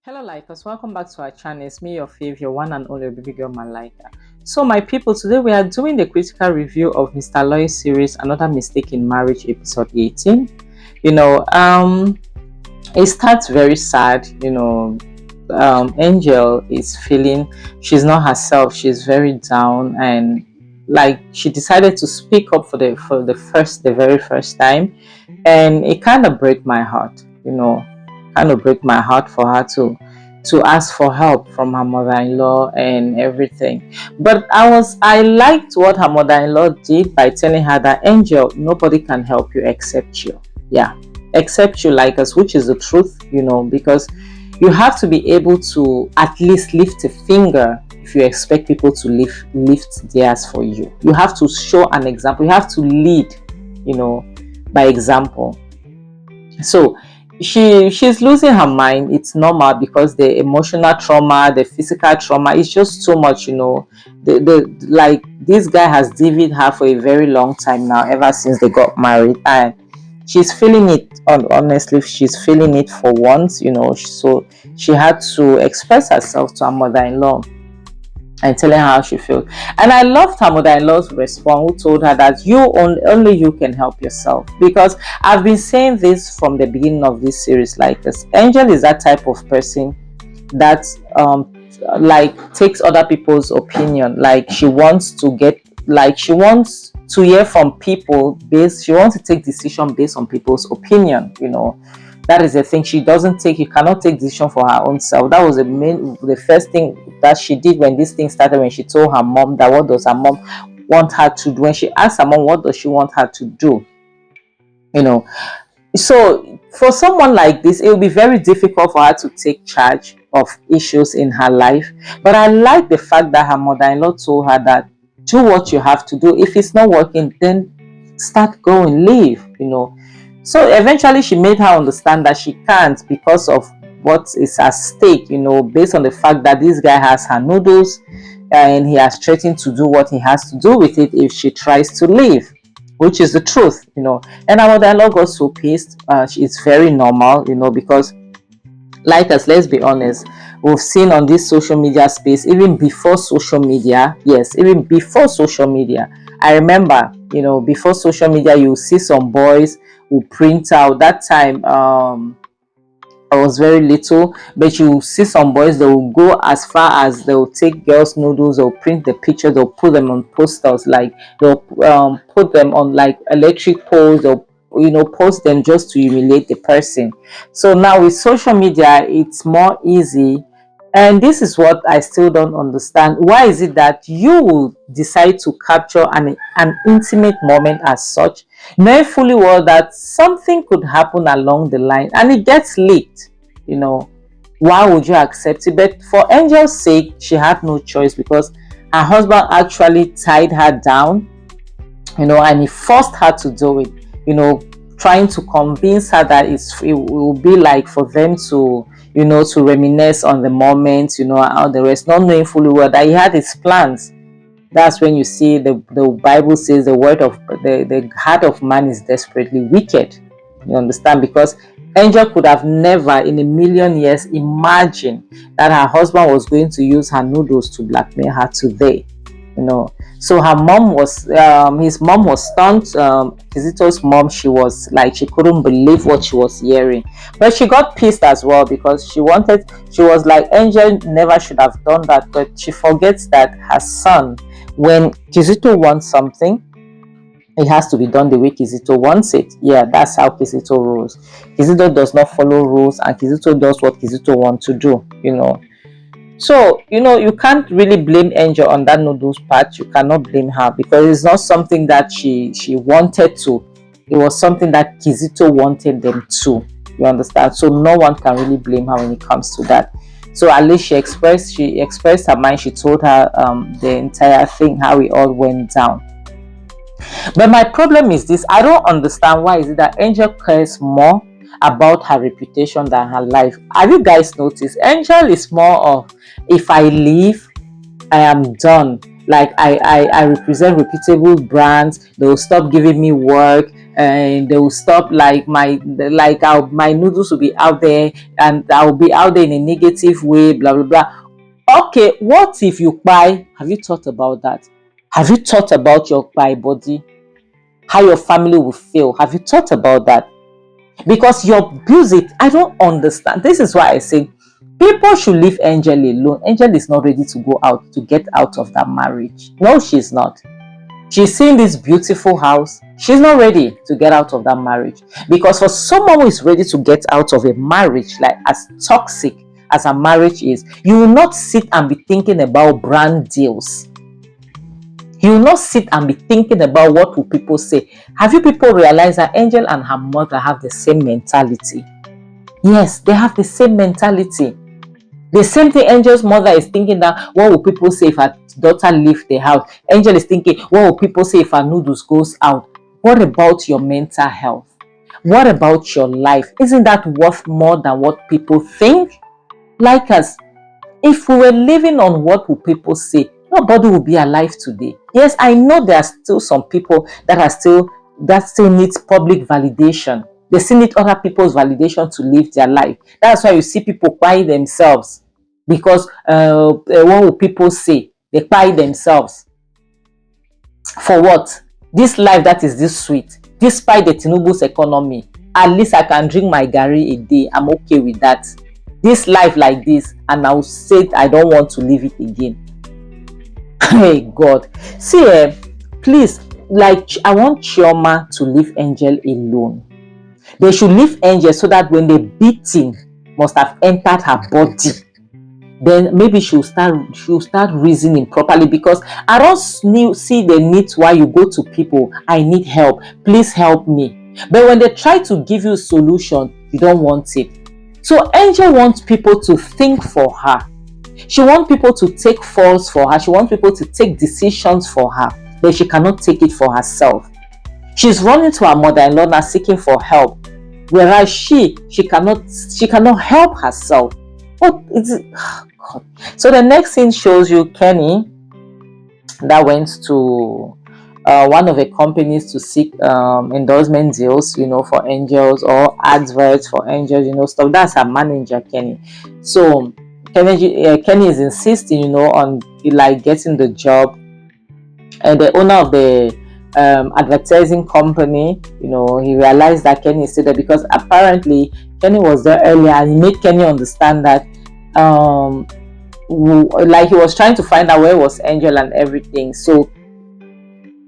Hello lifers, welcome back to our channel. It's me, your fave, your one and only baby girl Malika. So my people, today we are doing the critical review of Mr. Aloy's series Another Mistake in Marriage, episode 18. It starts very sad. Angel is feeling she's not herself, she's very down, and like she decided to speak up for the very first time, and it kind of break my heart, break my heart for her to ask for help from her mother-in-law and everything. But I liked what her mother-in-law did by telling her that, Angel, nobody can help you except you. Yeah, except you, like us, which is the truth, because you have to be able to at least lift a finger if you expect people to lift theirs for you. You have to show an example. You have to lead, by example. So she's losing her mind. It's normal because the emotional trauma, the physical trauma is just so much. Like this guy has DV'd her for a very long time now, ever since they got married, and she's feeling it. Honestly, she's feeling it for once. So she had to express herself to her mother-in-law and telling her how she feels. And I loved her mother-in-law's response, who told her that only you can help yourself. Because I've been saying this from the beginning of this series, like this. Angel is that type of person that like takes other people's opinion. Like she wants to hear from people she wants to take decision based on people's opinion. That is the thing. You cannot take decision for her own self. That was the first thing that she did when this thing started, when she told her mom that what does her mom want her to do. When she asked her mom what does she want her to do, so for someone like this, it will be very difficult for her to take charge of issues in her life. But I like the fact that her mother-in-law told her that do what you have to do. If it's not working, then start going, leave. So eventually she made her understand that she can't, because of what is at stake, based on the fact that this guy has her noodles, and he has threatened to do what he has to do with it if she tries to leave, which is the truth. And her mother-in-law got so pissed. It's very normal, because like us, let's be honest, we've seen on this social media space, even before social media, I remember, before social media, you see some boys who print out. That time I was very little, but you see some boys that will go as far as they'll take girls' noodles, they'll print the pictures, they'll put them on posters, like they'll put them on like electric poles, they'll post them just to humiliate the person. So now with social media, it's more easy. And this is what I still don't understand. Why is it that you will decide to capture an intimate moment as such, knowing fully well that something could happen along the line and it gets leaked? Why would you accept it? But for Angel's sake, she had no choice, because her husband actually tied her down, and he forced her to do it, trying to convince her that it will be like for them to to reminisce on the moment, and all the rest, not knowing fully well that he had his plans. That's when you see the Bible says the heart of man is desperately wicked. You understand? Because Angel could have never in a million years imagined that her husband was going to use her noodles to blackmail her today. So her mom was his mom was stunned. Kizito's mom, she was like, she couldn't believe what she was hearing, but she got pissed as well, because she was like, Angel never should have done that. But she forgets that her son, when Kizito wants something, it has to be done the way Kizito wants it. Yeah, that's how Kizito rules. Kizito does not follow rules, and Kizito does what Kizito wants to do. So, you can't really blame Angel on that noodles part. You cannot blame her, because it's not something that she wanted to. It was something that Kizito wanted them to. You understand? So no one can really blame her when it comes to that. So at least she expressed her mind. She told her the entire thing, how it all went down. But my problem is this: I don't understand why is it that Angel cares more about her reputation than her life. Have you guys noticed? Angel is more of, if I leave, I am done. Like I represent reputable brands. They will stop giving me work. and they will stop, like my noodles will be out there, and I'll be out there in a negative way, blah blah blah. Okay, what if you buy? Have you thought about that? Have you thought about your buy body? How your family will feel? Have you thought about that? Because you abuse it. I don't understand. This is why I say people should leave Angel alone. Angel is not ready to go out, to get out of that marriage. No, she's not. She's seeing this beautiful house. She's not ready to get out of that marriage. Because for someone who is ready to get out of a marriage, like as toxic as a marriage is, you will not sit and be thinking about brand deals. You will not sit and be thinking about what will people say. Have you people realized that Angel and her mother have the same mentality? Yes, they have the same mentality. The same thing Angel's mother is thinking, that what will people say if her daughter leaves the house? Angel is thinking, what will people say if her noodles goes out? What about your mental health? What about your life? Isn't that worth more than what people think? Like us, if we were living on what will people say, nobody will be alive today. Yes, I know there are still some people that still needs public validation. They still need other people's validation to live their life. That's why you see people quiet themselves, because what will people say? They quiet themselves. For what? This life that is this sweet, despite the Tinubu's economy, at least I can drink my garri a day. I'm okay with that. This life like this, and I'll say I don't want to live it again. Hey God, see, please, like, I want Chioma to leave Angel alone. They should leave Angel so that when the beating must have entered her body, then maybe she'll start reasoning properly. Because I don't see the need why you go to people, I need help, please help me. But when they try to give you a solution, you don't want it. So Angel wants people to think for her. She wants people to take faults for her. She wants people to take decisions for her, but she cannot take it for herself. She's running to her mother-in-law now seeking for help, whereas she cannot help herself. What is it? Oh, God. So the next scene shows you Kenny that went to one of the companies to seek endorsement deals, for Angels, or adverts for Angels, stuff. That's her manager, Kenny. So Kenny is insisting, on like getting the job, and the owner of the advertising company, he realized that Kenny is still there, because apparently Kenny was there earlier, and he made Kenny understand that like he was trying to find out where was Angel and everything. So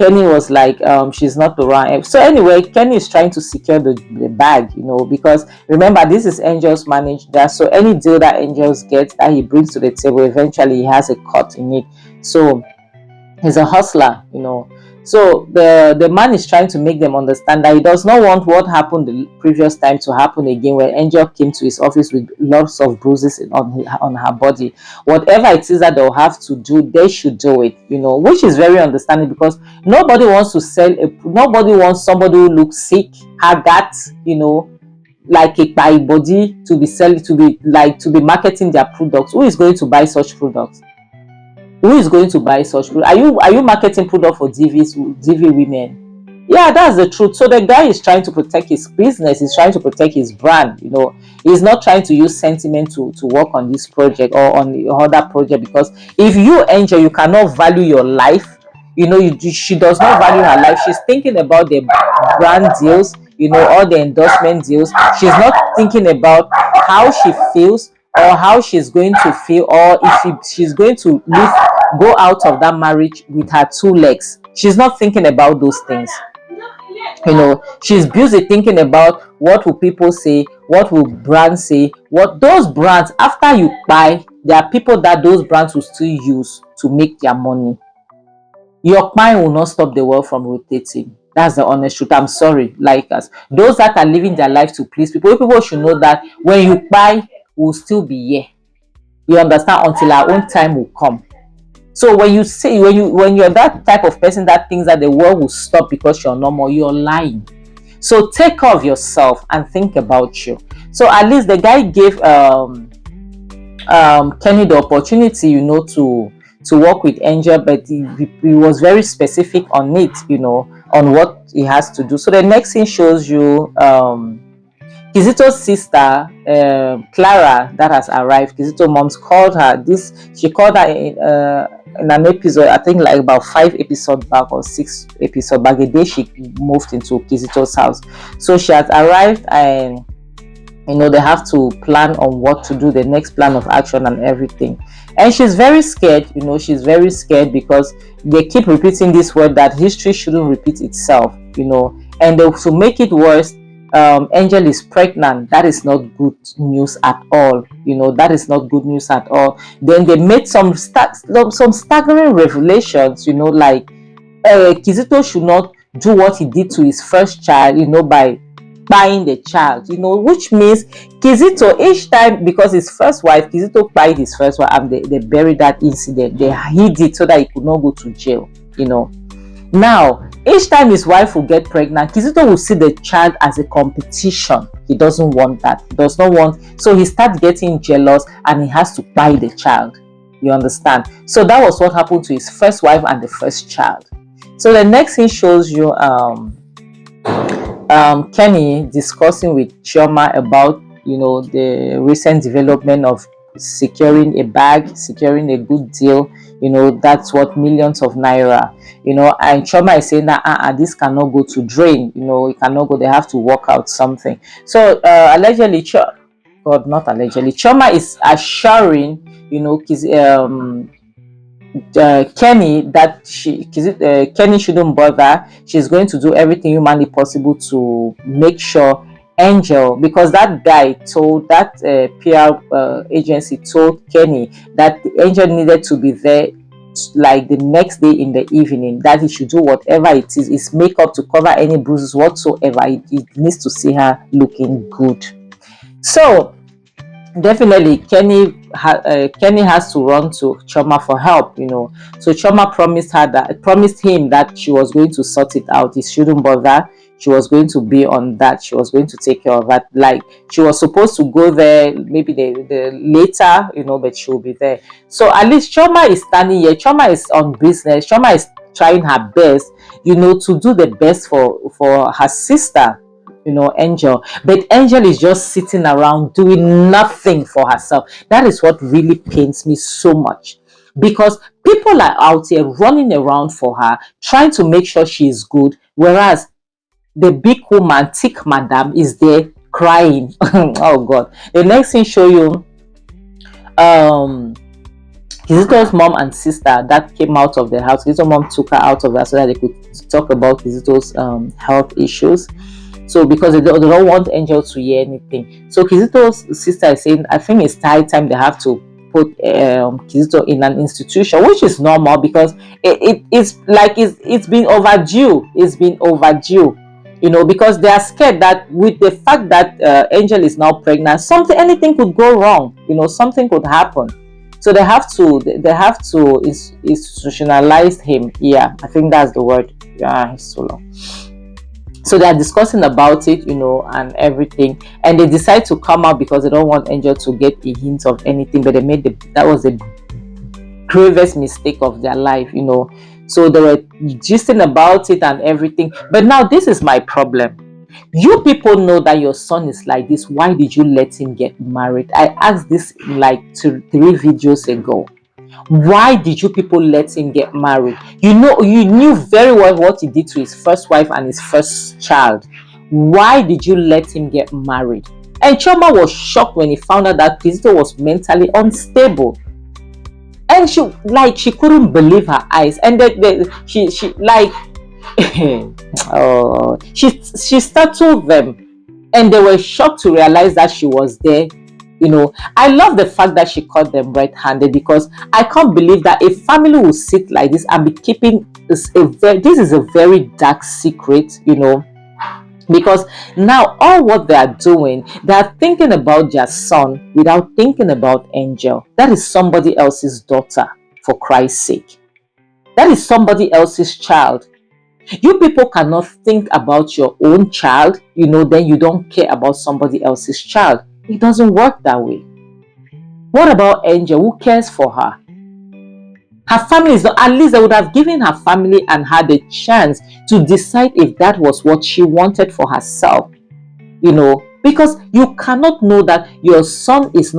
Kenny was like, she's not around. So anyway, Kenny is trying to secure the bag, because remember, this is Angel's manager. So any deal that Angels gets, that he brings to the table, eventually he has a cut in it. So he's a hustler, So the man is trying to make them understand that he does not want what happened the previous time to happen again, where Angel came to his office with lots of bruises on her body. Whatever it is that they'll have to do, they should do it, which is very understandable, because nobody wants to nobody wants somebody who looks sick, haggard, like a by body, to be marketing their products. Who is going to buy such products? Who is going to buy such food? Are you marketing product for DV women? Yeah, that's the truth. So the guy is trying to protect his business. He's trying to protect his brand. He's not trying to use sentiment to work on this project or on the other project. Because if you, Angel, you cannot value your life, she does not value her life. She's thinking about the brand deals, all the endorsement deals. She's not thinking about how she feels, or how she's going to feel, or if she's going to go out of that marriage with her two legs. She's not thinking about those things. She's busy thinking about what will people say, what will brands say, what those brands, after you buy, there are people that those brands will still use to make their money. Your mind will not stop the world from rotating. That's the honest truth. I'm sorry, like us. Those that are living their life to please people should know that when you buy, will still be here. You understand? Until our own time will come. So when you're that type of person that thinks that the world will stop because you're normal, you're lying. So take care of yourself and think about you. So at least the guy gave Kenny the opportunity, to work with Angel, but he was very specific on it, on what he has to do. So the next scene shows you Kizito's sister, Clara, that has arrived. Kizito's mom's called her. She called her in an episode, I think like about 5 episodes back or 6 episodes back, the day she moved into Kizito's house. So she has arrived, and they have to plan on what to do, the next plan of action and everything. And she's very scared. She's very scared because they keep repeating this word that history shouldn't repeat itself. And to make it worse, Angel is pregnant. That is not good news at all. That is not good news at all. Then they made some staggering revelations. Like Kizito should not do what he did to his first child. By buying the child, which means Kizito, each time, because his first wife, Kizito bought his first wife, and they buried that incident. They hid it so that he could not go to jail. Now, each time his wife will get pregnant, Kizito will see the child as a competition. He doesn't want that. He does not want. So he starts getting jealous, and he has to buy the child. You understand? So that was what happened to his first wife and the first child. So the next thing shows you Kenny discussing with Chioma about the recent development of securing a bag, securing a good deal. That's what millions of naira. And Chioma is saying that this cannot go to drain. It cannot go. They have to work out something. So allegedly, not allegedly, Chioma is assuring Kenny that Kenny shouldn't bother. She's going to do everything humanly possible to make sure Angel, because that guy told that PR agency told Kenny that Angel needed to be there like the next day in the evening, that he should do whatever it is, his makeup to cover any bruises whatsoever. He needs to see her looking good. So definitely Kenny has to run to Chioma for help. So Chioma promised him that she was going to sort it out. He shouldn't bother. She was going to be on that. She was going to take care of that. Like, she was supposed to go there maybe the later, but she'll be there. So at least Chioma is standing here. Chioma is on business. Chioma is trying her best, to do the best for her sister, Angel. But Angel is just sitting around doing nothing for herself. That is what really pains me so much, because people are out here running around for her, trying to make sure she is good, whereas the big woman, thick madam, is there crying. Oh God. The next thing show you Kizito's mom and sister that came out of the house. Kizito's mom took her out of that so that they could talk about Kizito's health issues. So because they don't want Angel to hear anything. So Kizito's sister is saying, I think it's high time they have to put Kizito in an institution, which is normal, because it's been overdue. It's been overdue. Because they are scared that with the fact that Angel is now pregnant, anything could go wrong. Something could happen. So they have to institutionalize him. Yeah, I think that's the word. Yeah, it's so long. So they are discussing about it, and everything, and they decide to come out because they don't want Angel to get a hint of anything. But that was the gravest mistake of their life, So they were gisting about it and everything. But now this is my problem. You people know that your son is like this. Why did you let him get married? I asked this like 3 videos ago. Why did you people let him get married? You knew very well what he did to his first wife and his first child. Why did you let him get married? And Chioma was shocked when he found out that Kizito was mentally unstable. And she couldn't believe her eyes. And she she startled them, and they were shocked to realize that she was there. I love the fact that she caught them red-handed, because I can't believe that a family will sit like this and be keeping this is a very dark secret, because now all what they are doing, they are thinking about their son without thinking about Angel. That is somebody else's daughter, for Christ's sake. That is somebody else's child. You people cannot think about your own child, then you don't care about somebody else's child. It doesn't work that way. What about Angel? Who cares for her? Her family is not, at least they would have given her family and her the chance to decide if that was what she wanted for herself, because you cannot know that your son is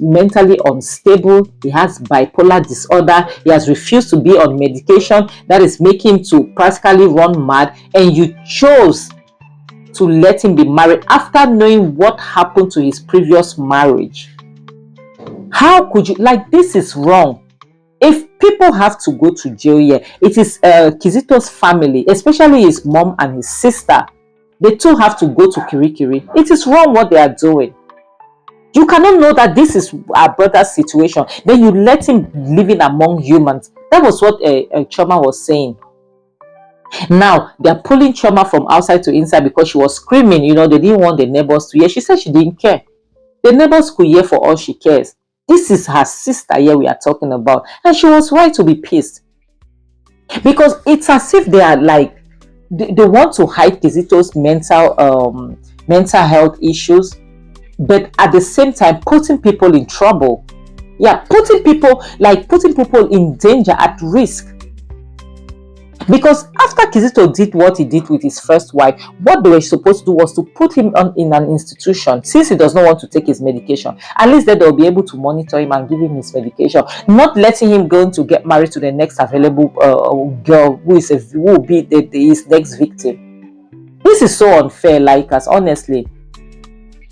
mentally unstable. He has bipolar disorder. He has refused to be on medication that is making him to practically run mad, and you chose to let him be married after knowing what happened to his previous marriage. How could you? Like, this is wrong. If people have to go to jail here, it is Kizito's family, especially his mom and his sister. They too have to go to Kirikiri. It is wrong what they are doing. You cannot know that this is our brother's situation. Then you let him living among humans. That was what Choma was saying. Now, they are pulling Choma from outside to inside because she was screaming. They didn't want the neighbors to hear. She said she didn't care. The neighbors could hear for all she cares. This is her sister here we are talking about. And she was right to be pissed. Because it's as if they are like, they want to hide Kizito's mental health issues, but at the same time putting people in trouble. Yeah, putting people in danger, at risk. Because after Kizito did what he did with his first wife, what they were supposed to do was to put him in an institution. Since he does not want to take his medication, at least then they'll be able to monitor him and give him his medication, not letting him go to get married to the next available girl who will be his next victim. This is so unfair, like us, honestly.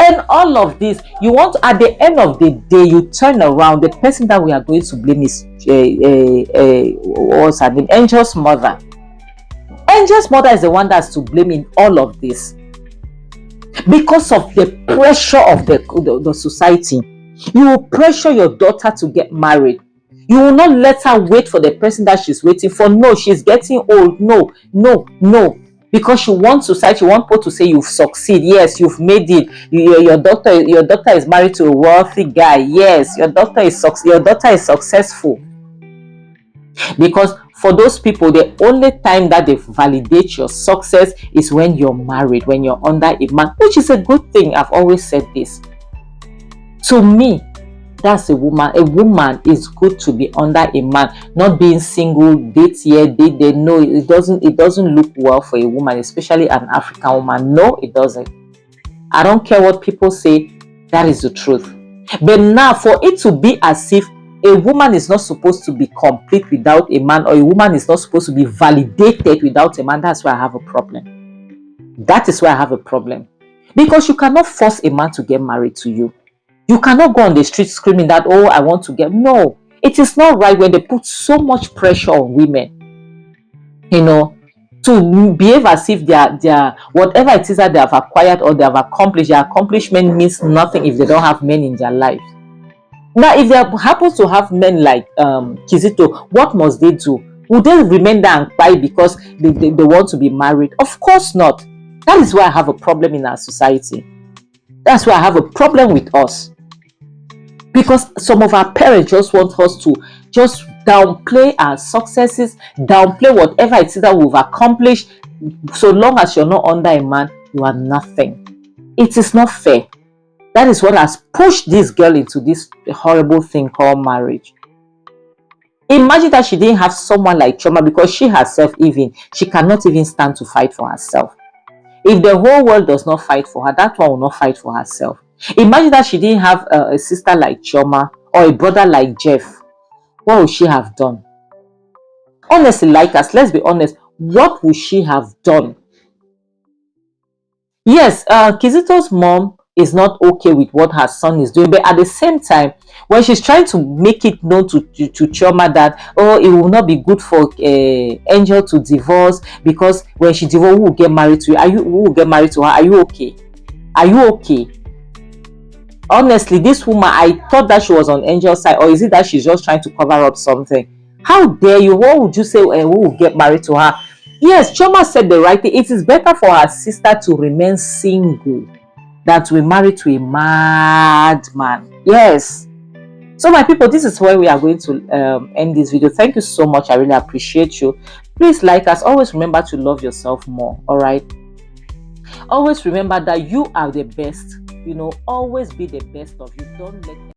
And all of this, you want to, at the end of the day, you turn around, the person that we are going to blame is what's her name? Angel's mother. Angel's mother is the one that's to blame in all of this, because of the pressure of the society. You will pressure your daughter to get married. You will not let her wait for the person that she's waiting for. No, she's getting old. No. Because you want society, you want people to say you've succeeded. Yes, you've made it. Your daughter is married to a wealthy guy. Yes, your daughter is successful. Because for those people, the only time that they validate your success is when you're married, when you're under a man, which is a good thing. I've always said this. To me, that's a woman. A woman is good to be under a man, not being single, date here, date there. No, it doesn't look well for a woman, especially an African woman. No, it doesn't. I don't care what people say, that is the truth. But now, for it to be as if a woman is not supposed to be complete without a man, or a woman is not supposed to be validated without a man, that's where I have a problem. That is where I have a problem. Because you cannot force a man to get married to you. You cannot go on the street screaming that, oh, I want to get... No, it is not right when they put so much pressure on women, to behave as if they are whatever it is that they have acquired or they have accomplished. Their accomplishment means nothing if they don't have men in their life. Now, if they happen to have men like Kizito, what must they do? Would they remain there and cry because they want to be married? Of course not. That is why I have a problem in our society. That's why I have a problem with us. Because some of our parents just want us to just downplay our successes, downplay whatever it is that we've accomplished. So long as you're not under a man, you are nothing. It is not fair. That is what has pushed this girl into this horrible thing called marriage. Imagine that she didn't have someone like Choma, because she herself she cannot even stand to fight for herself. If the whole world does not fight for her, that one will not fight for herself. Imagine that she didn't have a sister like Choma or a brother like Jeff. What would she have done? Honestly, like us, let's be honest. What would she have done? Yes, Kizito's mom is not okay with what her son is doing, but at the same time, when she's trying to make it known to Choma that, oh, it will not be good for Angel to divorce, because when she divorces, who will get married to you? Who will get married to her? Are you okay? Are you okay? Honestly, this woman, I thought that she was on Angel's side, or is it that she's just trying to cover up something? How dare you? What would you say? Who will get married to her? Yes, Choma said the right thing. It is better for her sister to remain single than to be married to a madman. Yes. So my people, this is where we are going to end this video. Thank you so much. I really appreciate you. Please like us. Always remember to love yourself more. All right. Always remember that you are the best. Always be the best of you. Don't let